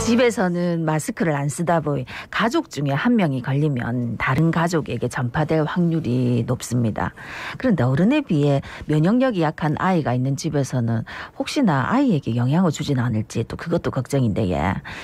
집에서는 마스크를 안 쓰다 보니 가족 중에 한 명이 걸리면 다른 가족에게 전파될 확률이 높습니다. 그런데 어른에 비해 면역력이 약한 아이가 있는 집에서는 혹시나 아이에게 영향을 주지는 않을지 또 그것도 걱정인데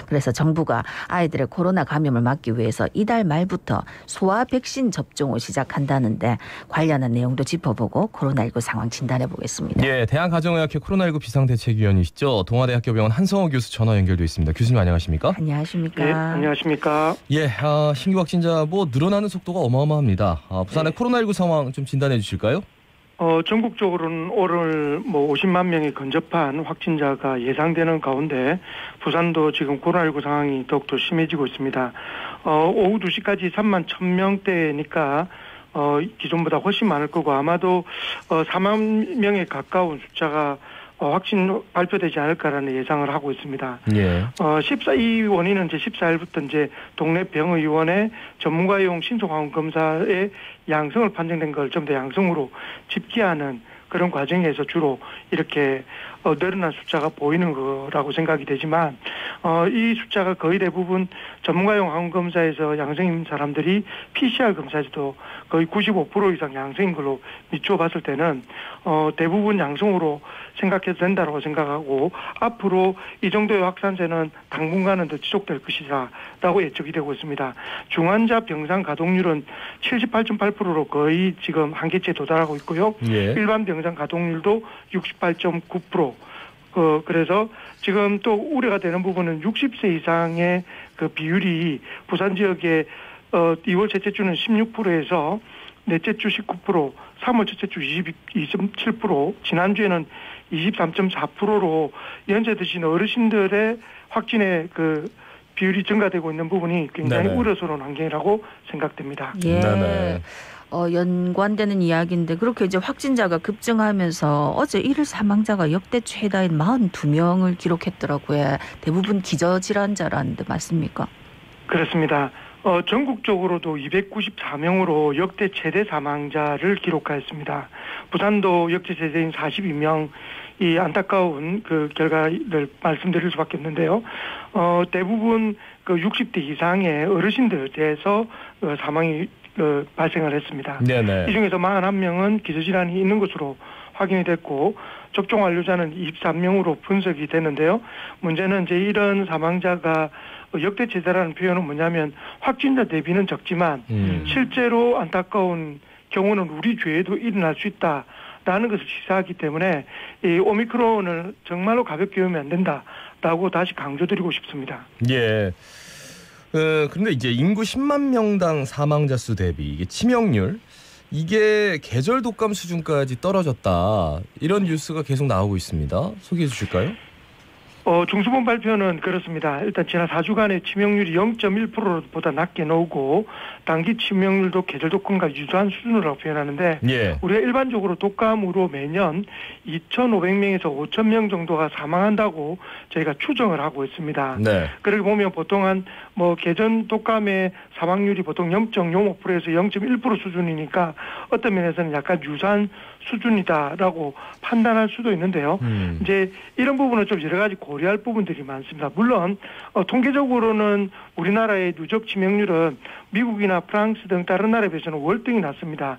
그래서 정부가 아이들의 코로나 감염을 막기 위해서 이달 말부터 소아 백신 접종을 시작한다는데 관련한 내용도 짚어보고 코로나19 상황 진단해 보겠습니다. 예, 대한가정의학회 코로나19 비상대책위원이시죠. 동아대학교병원 한성호 교수 전화 연결돼 있습니다. 교수님 안녕하십니까? 안녕하십니까? 네, 안녕하십니까? 예, 신규 확진자 늘어나는 속도가 어마어마합니다. 부산의 코로나19 상황 좀 진단해 주실까요? 전국적으로는 오늘 50만 명이 근접한 확진자가 예상되는 가운데 부산도 지금 코로나19 상황이 더욱더 심해지고 있습니다. 오후 2시까지 3만 1,000명대니까 기존보다 훨씬 많을 거고 아마도 4만 명에 가까운 숫자가 확진 발표되지 않을까라는 예상을 하고 있습니다. 예. 이 원인은 이제 14일부터 이제 동네 병의원의 전문가용 신속항원 검사의 양성을 판정된 걸 좀 더 양성으로 집계하는 그런 과정에서 주로 이렇게 늘어난 숫자가 보이는 거라고 생각이 되지만 이 숫자가 거의 대부분 전문가용 항원 검사에서 양성인 사람들이 PCR 검사에서도 거의 95% 이상 양성인 걸로 미추어 봤을 때는 대부분 양성으로 생각해도 된다고 생각하고 앞으로 이 정도의 확산세는 당분간은 더 지속될 것이라고 예측이 되고 있습니다. 중환자 병상 가동률은 78.8%로 거의 지금 한계치에 도달하고 있고요. 예. 일반 병상 가동률도 68.9%. 그래서 지금 또 우려가 되는 부분은 60세 이상의 그 비율이 부산 지역에 2월 셋째 주는 16%에서 넷째 주 19%, 3월 첫째 주 22.7%, 지난주에는 23.4%로 연세 드신 어르신들의 확진의 그 비율이 증가되고 있는 부분이 굉장히 네네. 우려스러운 환경이라고 생각됩니다. 예. 네네. 연관되는 이야기인데 그렇게 이제 확진자가 급증하면서 어제 일일 사망자가 역대 최다인 42명을 기록했더라고요. 대부분 기저질환자라는데 맞습니까? 그렇습니다. 전국적으로도 294명으로 역대 최대 사망자를 기록하였습니다. 부산도 역대 최대인 42명, 이 안타까운 그 결과를 말씀드릴 수밖에 없는데요. 대부분 그 60대 이상의 어르신들에서 사망이 발생을 했습니다. 네네. 이 중에서 41명은 기저질환이 있는 것으로 확인이 됐고 접종 완료자는 23명으로 분석이 됐는데요. 문제는 이제 이런 사망자가 역대 최대라는 표현은 뭐냐면 확진자 대비는 적지만 실제로 안타까운 경우는 우리 주위에도 일어날 수 있다라는 것을 시사하기 때문에 이 오미크론을 정말로 가볍게 여기면 안 된다라고 다시 강조드리고 싶습니다. 예. 그런데 이제 인구 10만 명당 사망자 수 대비 이게 치명률 이게 계절 독감 수준까지 떨어졌다 이런 뉴스가 계속 나오고 있습니다. 소개해 주실까요? 중수본 발표는 그렇습니다. 일단 지난 4주간의 치명률이 0.1%보다 낮게 나오고 단기 치명률도 계절 독감과 유사한 수준으로 표현하는데 예. 우리가 일반적으로 독감으로 매년 2,500명에서 5,000명 정도가 사망한다고 저희가 추정을 하고 있습니다. 네. 그렇게 보면 보통 한 계전 독감의 사망률이 보통 0.05%에서 0.1% 수준이니까 어떤 면에서는 약간 유사한 수준이다라고 판단할 수도 있는데요. 이제 이런 부분은 좀 여러 가지 고려할 부분들이 많습니다. 물론 통계적으로는 우리나라의 누적 치명률은 미국이나 프랑스 등 다른 나라에 비해서는 월등히 낮습니다.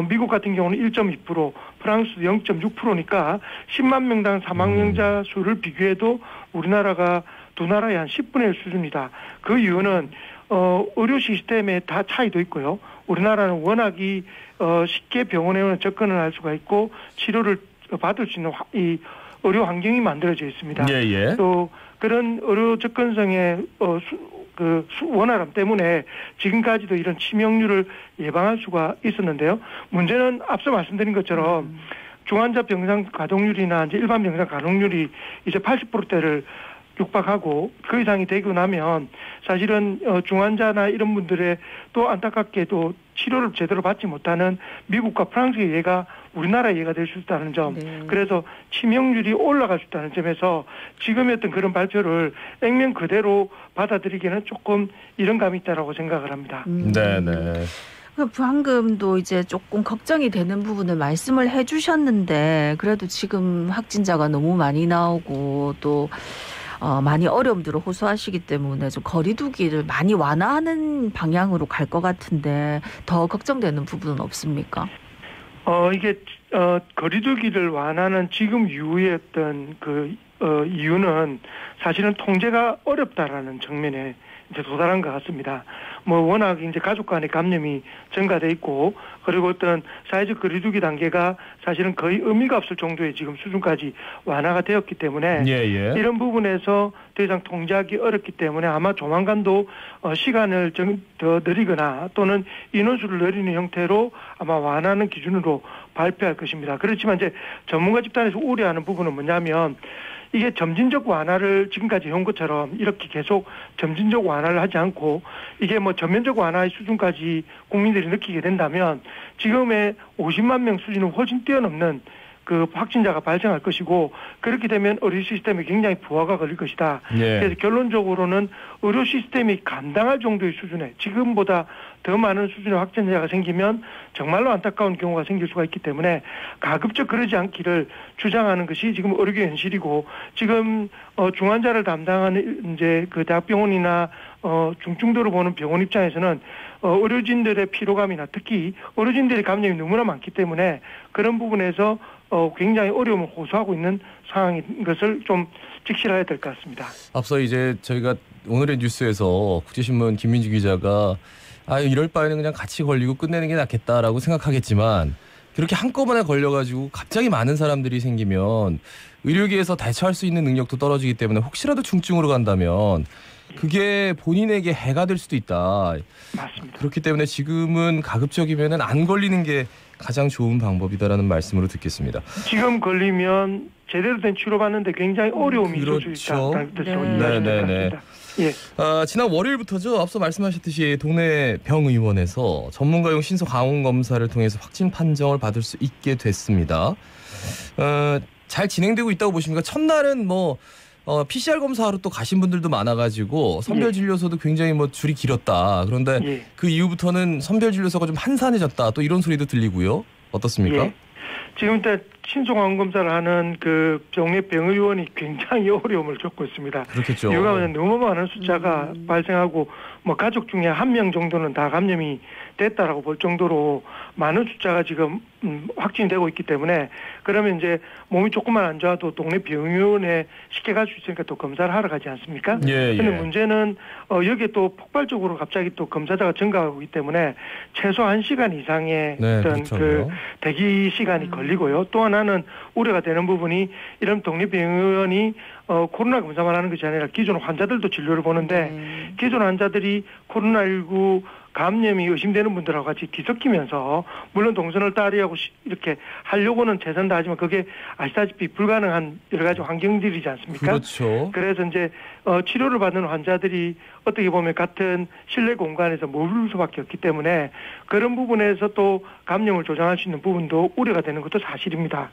미국 같은 경우는 1.2%, 프랑스 0.6%니까 10만 명당 사망자 수를 비교해도 우리나라가 두 나라의 한 10분의 1 수준이다. 그 이유는 의료 시스템에 다 차이도 있고요. 우리나라는 워낙이 쉽게 병원에 접근을 할 수가 있고 치료를 받을 수 있는 이 의료 환경이 만들어져 있습니다. 예. 또 그런 의료 접근성의 원활함 때문에 지금까지도 이런 치명률을 예방할 수가 있었는데요. 문제는 앞서 말씀드린 것처럼 중환자 병상 가동률이나 이제 일반 병상 가동률이 이제 80%대를 육박하고 그 이상이 되고 나면 사실은 중환자나 이런 분들의 또 안타깝게도 치료를 제대로 받지 못하는 미국과 프랑스의 예가 우리나라의 예가 될 수 있다는 점. 네. 그래서 치명률이 올라갈 수 있다는 점에서 지금의 어떤 그런 발표를 액면 그대로 받아들이기에는 조금 이런 감이 있다라고 생각을 합니다. 네네. 방금도 이제 조금 걱정이 되는 부분을 말씀을 해주셨는데 그래도 지금 확진자가 너무 많이 나오고 또 많이 어려움들을 호소하시기 때문에 좀 거리두기를 많이 완화하는 방향으로 갈 것 같은데 더 걱정되는 부분은 없습니까? 이게 거리두기를 완화하는 지금 이후의 어떤 이유는 사실은 통제가 어렵다라는 측면에 이제 도달한 것 같습니다. 뭐 워낙 이제 가족 간의 감염이 증가돼 있고 그리고 어떤 사회적 거리두기 단계가 사실은 거의 의미가 없을 정도의 지금 수준까지 완화가 되었기 때문에 이런 부분에서 더 이상 통제하기 어렵기 때문에 아마 조만간도 시간을 더 늘리거나 또는 인원수를 늘리는 형태로 아마 완화하는 기준으로 발표할 것입니다. 그렇지만 이제 전문가 집단에서 우려하는 부분은 뭐냐면 이게 점진적 완화를 지금까지 해온 것처럼 이렇게 계속 점진적 완화를 하지 않고 이게 뭐 전면적 완화의 수준까지 국민들이 느끼게 된다면 지금의 50만 명 수준을 훨씬 뛰어넘는 그 확진자가 발생할 것이고 그렇게 되면 의료 시스템에 굉장히 부하가 걸릴 것이다. 그래서 결론적으로는 의료 시스템이 감당할 정도의 수준에 지금보다 더 많은 수준의 확진자가 생기면 정말로 안타까운 경우가 생길 수가 있기 때문에 가급적 그러지 않기를 주장하는 것이 지금 의료계 현실이고 지금 중환자를 담당하는 이제 그 대학병원이나 중증도로 보는 병원 입장에서는 의료진들의 피로감이나 특히 의료진들의 감염이 너무나 많기 때문에 그런 부분에서 굉장히 어려움을 호소하고 있는 상황인 것을 좀 직시해야 될 것 같습니다. 앞서 이제 저희가 오늘의 뉴스에서 국제신문 김민지 기자가 이럴 바에는 그냥 같이 걸리고 끝내는 게 낫겠다라고 생각하겠지만 그렇게 한꺼번에 걸려가지고 갑자기 많은 사람들이 생기면 의료계에서 대처할 수 있는 능력도 떨어지기 때문에 혹시라도 중증으로 간다면 그게 본인에게 해가 될 수도 있다. 맞습니다. 그렇기 때문에 지금은 가급적이면은 안 걸리는 게 가장 좋은 방법이다라는 말씀으로 듣겠습니다. 지금 걸리면 제대로 된 치료받는데 굉장히 어려움이 있을 수 있다는 뜻으로 이해하시면 예. 지난 월요일부터죠. 앞서 말씀하셨듯이 동네 병의원에서 전문가용 신속 항원 검사를 통해서 확진 판정을 받을 수 있게 됐습니다. 잘 진행되고 있다고 보십니까? 첫날은 PCR 검사하러 또 가신 분들도 많아가지고 선별진료소도 굉장히 줄이 길었다. 그런데 그 이후부터는 선별진료소가 좀 한산해졌다. 또 이런 소리도 들리고요. 어떻습니까? 지금 일단 신속항원 검사를 하는 그 동네 병의원이 굉장히 어려움을 겪고 있습니다. 그렇겠죠. 이유가 뭐냐면 너무 많은 숫자가 발생하고 가족 중에 한 명 정도는 다 감염이 됐다라고 볼 정도로 많은 숫자가 지금 확진이 되고 있기 때문에 그러면 이제 몸이 조금만 안 좋아도 동네 병의원에 쉽게 갈 수 있으니까 또 검사를 하러 가지 않습니까? 그런데 문제는 여기에 또 폭발적으로 갑자기 또 검사자가 증가하고 있기 때문에 최소 1시간 이상의 어떤 그 대기 시간이 걸리고요. 또 하나는 우려가 되는 부분이 이런 동네 병의원이 코로나 검사만 하는 것이 아니라 기존 환자들도 진료를 보는데 기존 환자들이 코로나19 감염이 의심되는 분들하고 같이 뒤섞이면서 물론 동선을 따리하고 이렇게 하려고는 최선 다하지만 그게 아시다시피 불가능한 여러 가지 환경들이지 않습니까? 그렇죠. 그래서 이제 치료를 받는 환자들이 어떻게 보면 같은 실내 공간에서 머물 수밖에 없기 때문에 그런 부분에서 또 감염을 조장할 수 있는 부분도 우려가 되는 것도 사실입니다.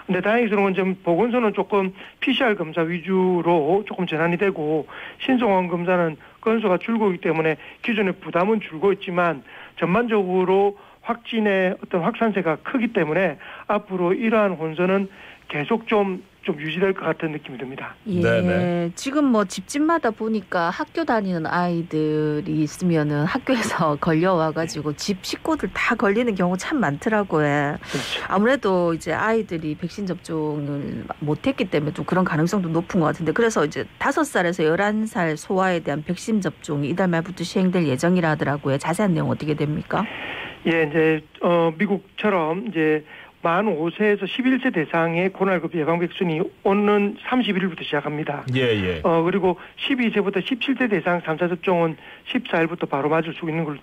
근데 다행스러운 건 보건소는 조금 PCR 검사 위주로 조금 전환이 되고 신속항원 검사는 건수가 줄고 있기 때문에 기존의 부담은 줄고 있지만 전반적으로 확진의 어떤 확산세가 크기 때문에 앞으로 이러한 혼선은 계속 좀 유지될 것 같은 느낌이 듭니다. 네네. 지금 집집마다 보니까 학교 다니는 아이들이 있으면은 학교에서 걸려와가지고 집 식구들 다 걸리는 경우 참 많더라고요. 그렇죠. 아무래도 이제 아이들이 백신 접종을 못했기 때문에 좀 그런 가능성도 높은 것 같은데 그래서 이제 5살에서 11살 소아에 대한 백신 접종이 이달 말부터 시행될 예정이라 하더라고요. 자세한 내용 어떻게 됩니까? 이제 미국처럼 이제 만 5세에서 11세 대상의 코로나19 예방 백신이 오는 31일부터 시작합니다. 그리고 12세부터 17세 대상 3차 접종은 14일부터 바로 맞을 수 있는 걸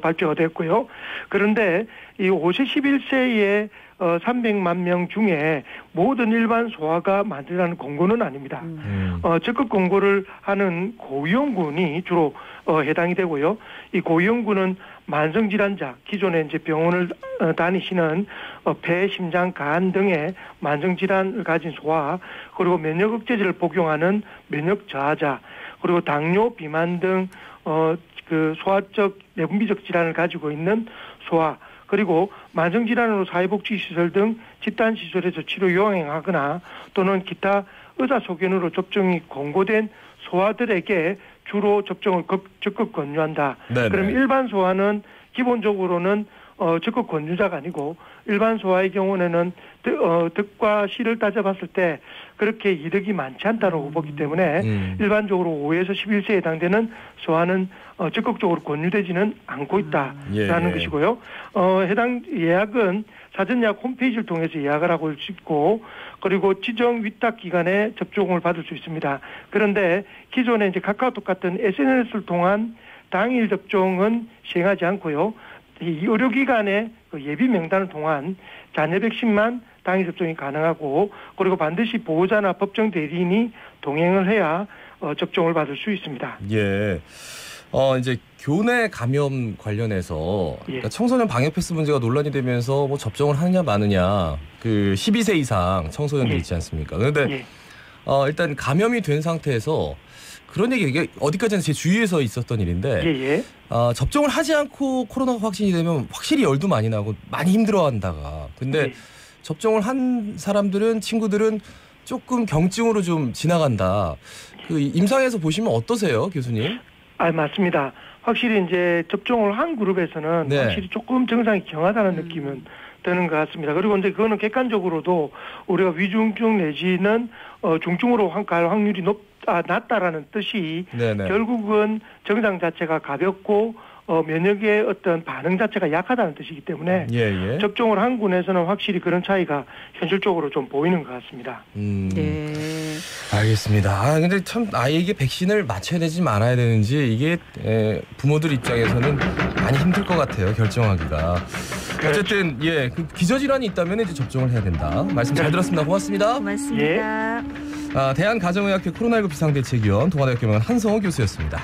발표가 됐고요. 그런데 이 5세 11세의 300만 명 중에 모든 일반 소아가 맞으라는 공고는 아닙니다. 적극 공고를 하는 고위험군이 주로 해당이 되고요. 이 고위험군은 만성질환자, 기존에 이제 병원을 다니시는 폐, 심장, 간 등의 만성질환을 가진 소아, 그리고 면역억제제를 복용하는 면역 저하자, 그리고 당뇨, 비만 등 그 소아적 내분비적 질환을 가지고 있는 소아, 그리고 만성질환으로 사회복지시설 등 집단시설에서 치료 요양하거나 또는 기타 의사소견으로 접종이 권고된 소아들에게 주로 접종을 적극 권유한다. 네네. 그럼 일반 소아는 기본적으로는 적극 권유자가 아니고 일반 소아의 경우에는 득과 실을 따져봤을 때 그렇게 이득이 많지 않다고 보기 때문에 일반적으로 5에서 11세에 해당되는 소아는 적극적으로 권유되지는 않고 있다라는 것이고요. 해당 예약은 사전예약 홈페이지를 통해서 예약을 하고 있고 그리고 지정 위탁기관에 접종을 받을 수 있습니다. 그런데 기존에 이제 카카오톡 같은 SNS를 통한 당일 접종은 시행하지 않고요. 이 의료기관의 그 예비 명단을 통한 잔여 백신만 당일 접종이 가능하고 그리고 반드시 보호자나 법정 대리인이 동행을 해야 접종을 받을 수 있습니다. 예. 이제 교내 감염 관련해서 그러니까 청소년 방역 패스 문제가 논란이 되면서 뭐 접종을 하느냐 마느냐 그 12세 이상 청소년들 있지 않습니까? 그런데 일단 감염이 된 상태에서 그런 얘기 이게 어디까지나 제 주위에서 있었던 일인데 접종을 하지 않고 코로나가 확진이 되면 확실히 열도 많이 나고 많이 힘들어한다가 근데 접종을 한 사람들은 친구들은 조금 경증으로 좀 지나간다. 그 임상에서 보시면 어떠세요, 교수님? 맞습니다. 확실히 이제 접종을 한 그룹에서는 확실히 조금 증상이 경하다는 느낌은 드는 것 같습니다. 그리고 이제 그거는 객관적으로도 우리가 위중증 내지는 중증으로 갈 확률이 낮다라는 뜻이 결국은 증상 자체가 가볍고 면역의 어떤 반응 자체가 약하다는 뜻이기 때문에 접종을 한 군에서는 확실히 그런 차이가 현실적으로 좀 보이는 것 같습니다. 네. 알겠습니다. 근데 참 아이에게 백신을 맞춰야 되지 말아야 되는지 이게 부모들 입장에서는 많이 힘들 것 같아요. 결정하기가. 어쨌든 그 기저질환이 있다면 이제 접종을 해야 된다. 말씀 잘 들었습니다. 고맙습니다. 고맙습니다. 대한가정의학회 코로나19 비상대책위원 동아대학교 한성호 교수였습니다.